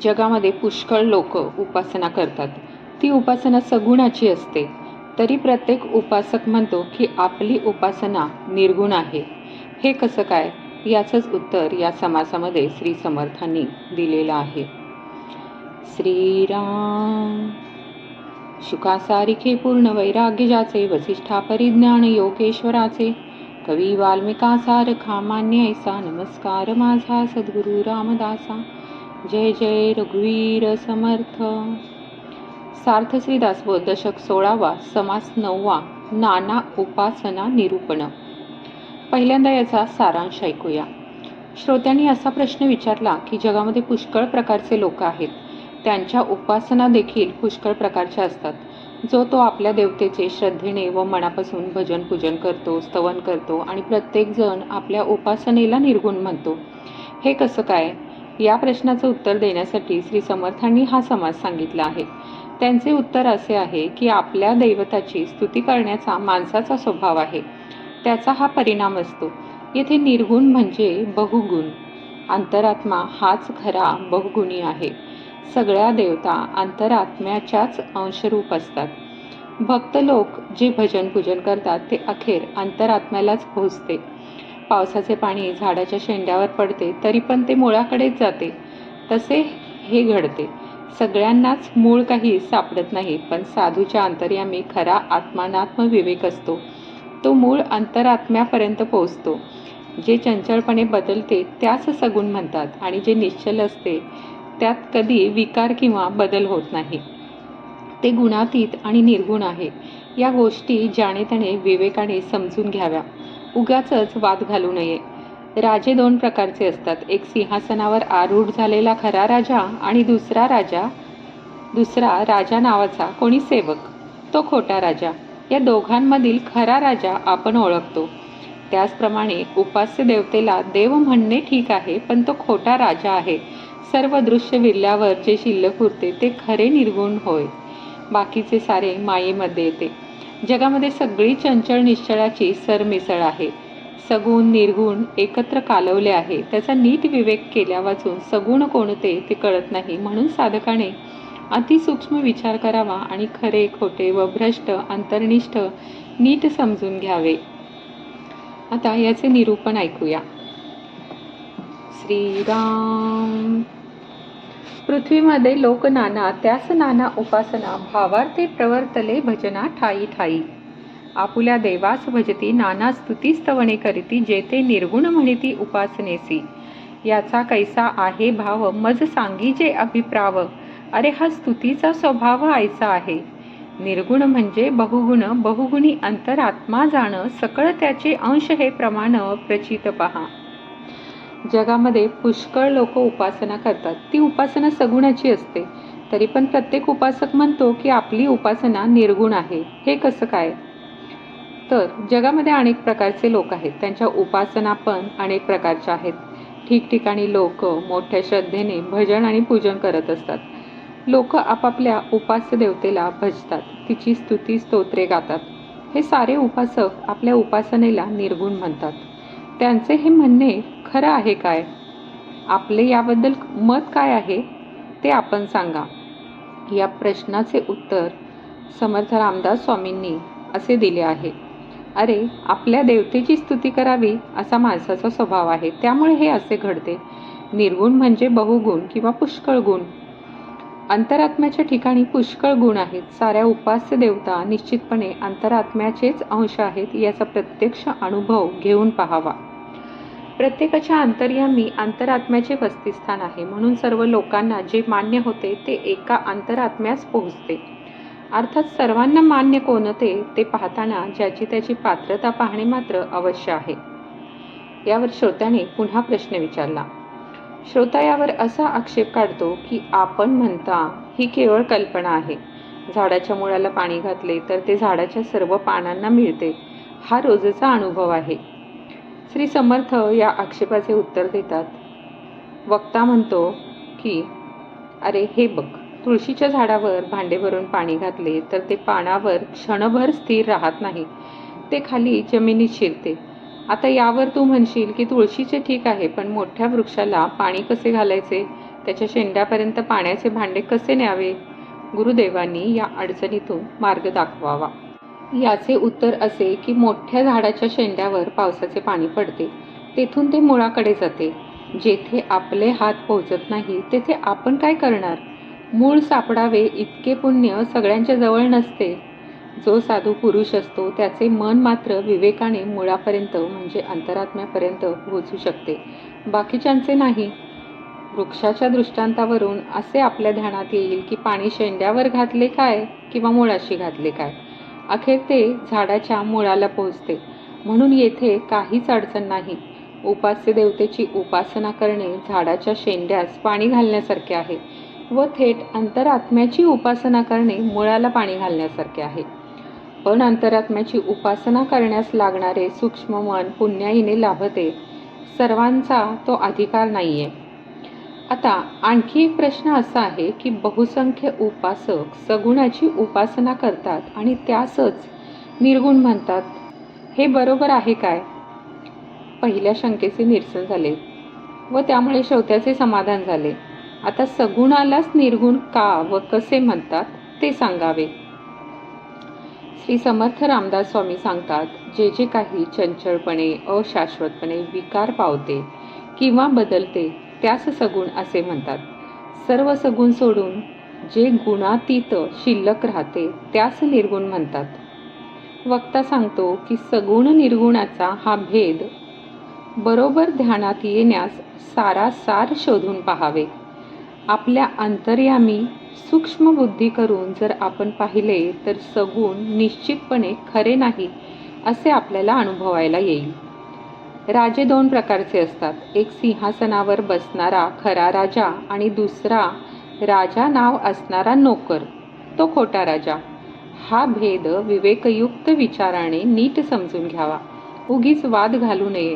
जगामध्ये पुष्कळ लोक उपासना करतात. ती उपासना सगुणाची असते. तरी प्रत्येक उपासक म्हणतो की आपली उपासना निर्गुण आहे. हे कसं काय? याचंच उत्तर या समासामध्ये श्री समर्थांनी दिलेलं आहे. श्रीराम. शुकासारिखे पूर्ण वैराग्य ज्याचे, वसिष्ठा परिज्ञान योगेश्वराचे, कवी वाल्मिकासारखा मान्य ऐसा, नमस्कार माझा सद्गुरु रामदासा. जय जय रघुवीर समर्थ. सार्थ श्री दासबोध दशक 16वा, समास 9वा, नाना उपासना निरूपण. पहिल्यांदा याचा सारांश ऐकूया. श्रोत्यांनी असा प्रश्न विचारला की जगामध्ये पुष्कळ प्रकारचे लोक आहेत. त्यांच्या उपासना देखील पुष्कळ प्रकारच्या असतात. जो तो आपल्या देवतेचे श्रद्धेने व मनापासून भजन पूजन करतो, स्तवन करतो आणि प्रत्येक जण आपल्या उपासनेला निर्गुण म्हणतो. हे कसं काय? या प्रश्नाचं उत्तर देण्यासाठी श्री समर्थांनी हा समास सांगितला आहे. त्यांचे उत्तर असे आहे की आपल्या दैवताची स्तुती करण्याचा माणसाचा स्वभाव आहे. त्याचा हा परिणाम असतो. येथे निर्गुण म्हणजे बहुगुण. अंतरात्मा हाच खरा बहुगुणी आहे. सगळ्या देवता अंतरात्म्याच्याच अंशरूप असतात. भक्त लोक जे भजन पूजन करतात ते अखेर अंतरात्म्यालाच पोहोचते. पावसाचे पाणी झाडाच्या शेंड्यावर पडते तरी पण ते मुळाकडेच जाते. तसे हे घडते. सगळ्यांनाच मूळ काही सापडत नाही, पण साधूच्या अंतर्यामी खरा आत्मानात्म विवेक असतो. तो मूळ अंतरात्म्यापर्यंत पोहोचतो. जे चंचलपणे बदलते त्यास सगुण म्हणतात आणि जे निश्चल असते त्यात कधी विकार किंवा बदल होत नाही ते गुणातीत आणि निर्गुण आहे. या गोष्टी ज्याने त्याने विवेकाने समजून घ्याव्या. उगाचच वाद घालू नये. राजे दोन प्रकारचे असतात. एक सिंहासनावर आरूढ झालेला खरा राजा आणि दुसरा राजा नावाचा कोणी सेवक, तो खोटा राजा. या दोघांमधील खरा राजा आपण ओळखतो. त्याचप्रमाणे उपास्य देवतेला देव म्हणणे ठीक आहे, पण तो खोटा राजा आहे. सर्व दृश्य विरल्यावर जे शिल्लक उरते ते खरे निर्गुण होय. बाकीचे सारे मायेमध्ये येते. जगामध्ये सगळी चंचल निश्चळाची सरमिसळ आहे. सगुण निर्गुण एकत्र कालवले आहे. त्याचा नीट विवेक केल्या वाचून सगुण कोणते ते कळत नाही. म्हणून साधकाने अतिसूक्ष्म विचार करावा आणि खरे खोटे व भ्रष्ट अंतर्निष्ठ नीट समजून घ्यावे. आता याचे निरूपण ऐकूया. श्रीराम. पृथ्वीमध्ये लोक नाना, त्यास नाना उपासना, भावार्थे प्रवर्तले भजना ठाई ठाई. आपुल्या देवास भजती, नाना स्तुती स्तवने करीती, जेते निर्गुण म्हणिती उपासनेसी. याचा कैसा आहे भाव, मज सांगी जे अभिप्राव. अरे हा स्तुतीचा स्वभाव ऐसा आहे. निर्गुण म्हणजे बहुगुण, बहुगुणी अंतरात्मा जाण, सकळ त्याचे अंश हे प्रमाण प्रचित पहा. जगामध्ये पुष्कळ लोक उपासना करतात. ती उपासना सगुणाची असते. तरी पण प्रत्येक उपासक म्हणतो की आपली उपासना निर्गुण आहे. हे कसं काय? तर जगामध्ये अनेक प्रकारचे लोक आहेत. त्यांच्या उपासना पण अनेक प्रकारच्या आहेत. ठिकठिकाणी लोक मोठ्या श्रद्धेने भजन आणि पूजन करत असतात. लोक आपापल्या उपास्य देवतेला भजतात, तिची स्तुती स्तोत्रे गातात. हे सारे उपासक आपल्या उपासनेला निर्गुण म्हणतात. त्यांचे हे म्हणणे खरं आहे काय? आपले याबद्दल मत काय आहे ते आपण सांगा. या प्रश्नाचे उत्तर समर्थ रामदास स्वामींनी असे दिले आहे. अरे, आपल्या देवतेची स्तुती करावी असा माणसाचा स्वभाव आहे. त्यामुळे हे असे घडते. निर्गुण म्हणजे बहुगुण किंवा पुष्कळ गुण. अंतरात्म्याच्या ठिकाणी पुष्कळ गुण आहेत. साऱ्या उपास्य देवता निश्चितपणे अंतरात्म्याचेच अंश आहेत. याचा प्रत्यक्ष अनुभव घेऊन पाहावा. प्रत्येकाच्या अंतर्यामी अंतरात्म्याचे वसतिस्थान आहे. म्हणून सर्व लोकांना जे मान्य होते ते एका अंतरात्म्यास पोहोचते. अर्थात सर्वांना मान्य कोणते ते पाहताना ज्याची त्याची पात्रता पाहणे मात्र अवश्य आहे. यावर श्रोत्याने पुन्हा प्रश्न विचारला. श्रोता यावर असा आक्षेप काढतो की आपण म्हणता ही केवळ कल्पना आहे. झाडाच्या मुळाला पाणी घातले तर ते झाडाच्या सर्व पानांना मिळते, हा रोजचा अनुभव आहे. श्री समर्थ या आक्षेपाचे उत्तर देतात. वक्ता म्हणतो की अरे हे बघ, तुळशीच्या झाडावर भांडे भरून पाणी घातले तर ते पानावर क्षणभर स्थिर राहत नाही, ते खाली जमिनीत शिरते. आता यावर तू म्हणशील की तुळशीचे ठीक आहे, पण मोठ्या वृक्षाला पाणी कसे घालायचे? त्याच्या शेंड्यापर्यंत पाण्याचे भांडे कसे न्यावे? गुरुदेवांनी या अडचणीतून मार्ग दाखवावा. याचे उत्तर असे की मोठ्या झाडाच्या शेंड्यावर पावसाचे पाणी पडते, तेथून ते मुळाकडे जाते. जेथे आपले हात पोहोचत नाही तेथे आपण काय करणार? मूळ सापडावे इतके पुण्य सगळ्यांच्या जवळ नसते. जो साधू पुरुष असतो त्याचे मन मात्र विवेकाने मुळापर्यंत म्हणजे अंतरात्म्यापर्यंत पोहोचू शकते, बाकीच्यांचे नाही. वृक्षाच्या दृष्टांतावरून असे आपल्या ध्यानात येईल की पाणी शेंड्यावर घातले काय किंवा मुळाशी घातले काय, अखेर ते झाडाच्या मुळाला पोहोचते. म्हणून येथे काहीच अडचण नाही. उपास्य देवतेची उपासना करणे झाडाच्या शेंड्यास पाणी घालण्यासारखे आहे व थेट अंतरात्म्याची उपासना करणे मुळाला पाणी घालण्यासारखे आहे. पण अंतरात्म्याची उपासना करण्यास लागणारे सूक्ष्म मन पुण्याईने लाभते, सर्वांचा तो अधिकार नाहीये. आता आणखी एक प्रश्न असा आहे की बहुसंख्य उपासक सगुणाची उपासना करतात आणि त्यासच निर्गुण म्हणतात, हे बरोबर आहे काय? पहिल्या शंकेचे निरसन झाले व त्यामुळे श्रोत्याचे समाधान झाले. आता सगुणालाच निर्गुण का व कसे म्हणतात ते सांगावे. श्री समर्थ रामदास स्वामी सांगतात, जे जे काही चंचलपणे अशाश्वतपणे विकार पावते किंवा बदलते त्यास सगुण असे म्हणतात. सर्व सगुण सोडून जे गुणातीत शिल्लक राहते त्यास निर्गुण म्हणतात. वक्ता सांगतो की सगुण निर्गुणाचा हा भेद बरोबर ध्यानात येण्यास सारासार शोधून पाहावे. आपल्या अंतर्यामी सूक्ष्म बुद्धी करून जर आपण पाहिले तर सगुण निश्चितपणे खरे नाही असे आपल्याला अनुभवायला येईल. राजे दोन प्रकारचे असतात, एक सिंहासनावर बसणारा खरा राजा आणि दुसरा राजा नाव असणारा नोकर, तो खोटा राजा. हा भेद विवेकयुक्त विचाराने नीट समजून घ्यावा, उगीच वाद घालू नये.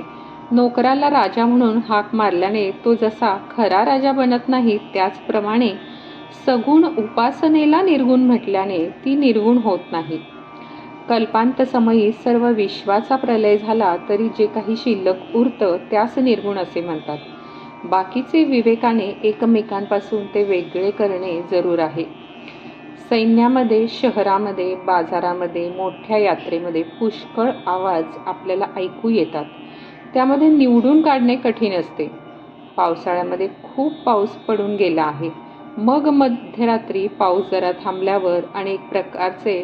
नोकराला राजा म्हणून हाक मारल्याने तो जसा खरा राजा बनत नाही, त्याचप्रमाणे सगुण उपासनेला निर्गुण म्हटल्याने ती निर्गुण होत नाही. कल्पांत समयी सर्व विश्वाचा प्रलय झाला तरी जे काही शिल्लक उरतं त्यास निर्गुण असे म्हणतात. बाकीचे विवेकाने एकमेकांपासून ते वेगळे करणे जरूर आहे. सैन्यामध्ये, शहरामध्ये, बाजारामध्ये, मोठ्या यात्रेमध्ये पुष्कळ आवाज आपल्याला ऐकू येतात. त्यामध्ये निवडून काढणे कठीण असते. पावसाळ्यामध्ये खूप पाऊस पडून गेला आहे, मग मध्यरात्री पाऊस जरा थांबल्यावर अनेक प्रकारचे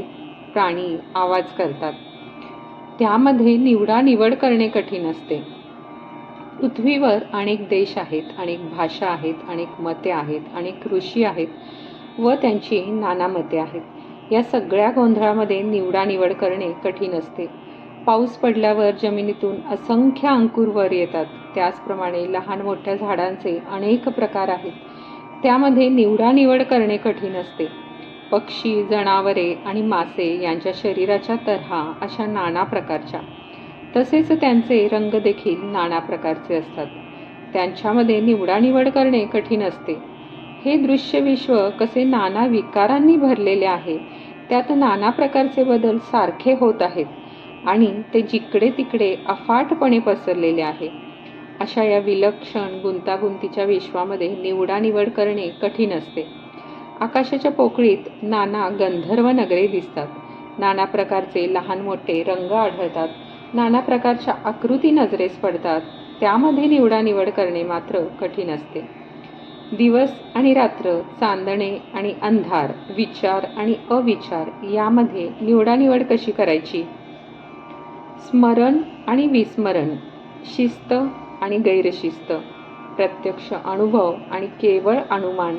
प्राणी आवाज करतात. त्यामध्ये निवडानिवड करणे कठीण असते. पृथ्वीवर अनेक देश आहेत, अनेक भाषा आहेत, अनेक मते आहेत, अनेक ऋषी आहेत व त्यांची नाना मते आहेत. या सगळ्या गोंधळामध्ये निवडानिवड करणे कठीण असते. पाऊस पडल्यावर जमिनीतून असंख्य अंकुर वर येतात. त्याचप्रमाणे लहान मोठ्या झाडांचे अनेक प्रकार आहेत. त्यामध्ये निवडानिवड करणे कठीण असते. पक्षी, जनावरे आणि मासे यांच्या शरीराच्या तऱ्हा अशा नाना प्रकारच्या, तसेच त्यांचे रंग देखील नाना प्रकारचे असतात. त्यांच्यामध्ये निवडानिवड करणे कठीण असते. हे दृश्य विश्व कसे नाना विकारांनी भरलेले आहे, त्यात नाना प्रकारचे बदल सारखे होत आहेत आणि ते जिकडे तिकडे अफाटपणे पसरलेले आहे. अशा या विलक्षण गुंतागुंतीच्या विश्वामध्ये निवडानिवड करणे कठीण असते. आकाशाच्या पोकळीत नाना गंधर्व नगरे दिसतात. नाना प्रकारचे लहान मोठे रंग आढळतात. नाना प्रकारच्या आकृती नजरेस पडतात. त्यामध्ये निवडानिवड करणे मात्र कठीण असते. दिवस आणि रात्र, चांदणे आणि अंधार, विचार आणि अविचार यामध्ये निवडानिवड कशी करायची? स्मरण आणि विस्मरण, शिस्त आणि गैरशिस्त, प्रत्यक्ष अनुभव आणि केवळ अनुमान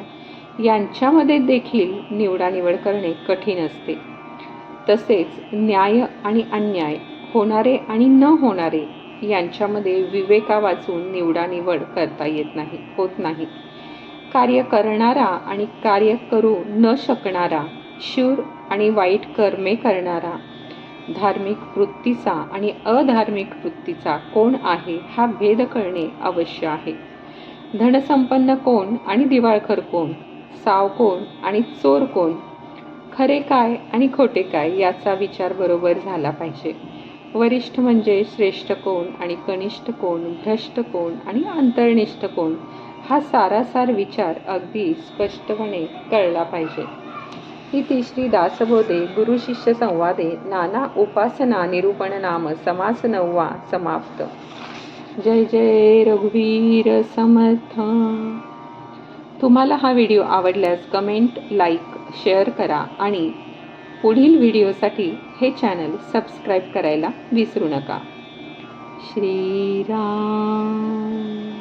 यांच्यामध्ये देखील निवडानिवड करणे कठीण असते. तसेच न्याय आणि अन्याय, होणारे आणि न होणारे यांच्यामध्ये विवेका वाचून निवडानिवड करता होत नाही. कार्य करणारा आणि कार्य करू न शकणारा, शूर आणि वाईट कर्मे करणारा, धार्मिक वृत्तीचा आणि अधार्मिक वृत्तीचा कोण आहे हा भेद कळणे आवश्यक आहे. धनसंपन्न कोण आणि दिवाळखोर कोण, साव कोण आणि चोर कोण, खरे काय आणि खोटे काय याचा विचार बरोबर झाला पाहिजे. वरिष्ठ म्हणजे श्रेष्ठ कोण आणि कनिष्ठ कोण, भ्रष्ट कोण आणि अंतर्निष्ठ कोण हा सारासार विचार अगदी स्पष्टपणे कळला पाहिजे. इति श्री दासबोधे गुरुशिष्य संवादे नाना उपासना निरूपण नाम समास 9वा समाप्त. जय जय रघुवीर समर्थ. तुम्हाला हा व्हिडिओ आवडल्यास कमेंट, लाईक, शेअर करा आणि पुढील व्हिडिओसाठी हे चॅनल सबस्क्राईब करायला विसरू नका. श्रीराम.